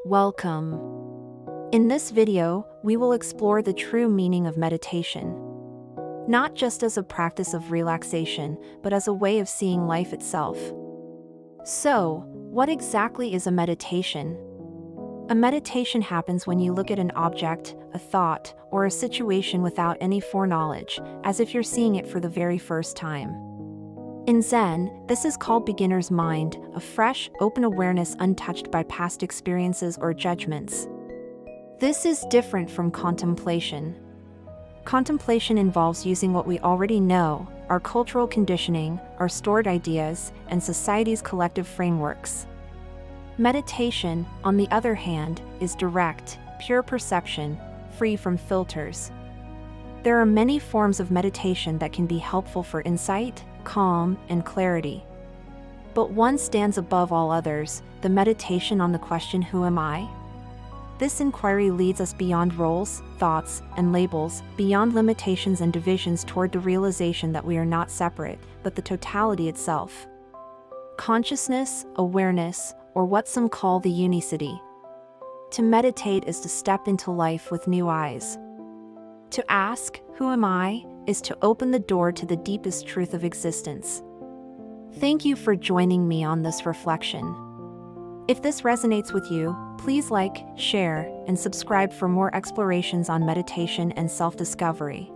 Welcome. In this video, we will explore the true meaning of meditation. Not just as a practice of relaxation, but as a way of seeing life itself. So, what exactly is a meditation? A meditation happens when you look at an object, a thought, or a situation without any foreknowledge, as if you're seeing it for the very first time. In Zen, this is called beginner's mind, a fresh, open awareness untouched by past experiences or judgments. This is different from contemplation. Contemplation involves using what we already know, our cultural conditioning, our stored ideas, and society's collective frameworks. Meditation, on the other hand, is direct, pure perception, free from filters. There are many forms of meditation that can be helpful for insight, calm, and clarity. But one stands above all others, the meditation on the question, who am I? This inquiry leads us beyond roles, thoughts, and labels, beyond limitations and divisions toward the realization that we are not separate, but the totality itself. Consciousness, awareness, or what some call the Unicity. To meditate is to step into life with new eyes. To ask, who am I, is to open the door to the deepest truth of existence. Thank you for joining me on this reflection. If this resonates with you, please like, share, and subscribe for more explorations on meditation and self-discovery.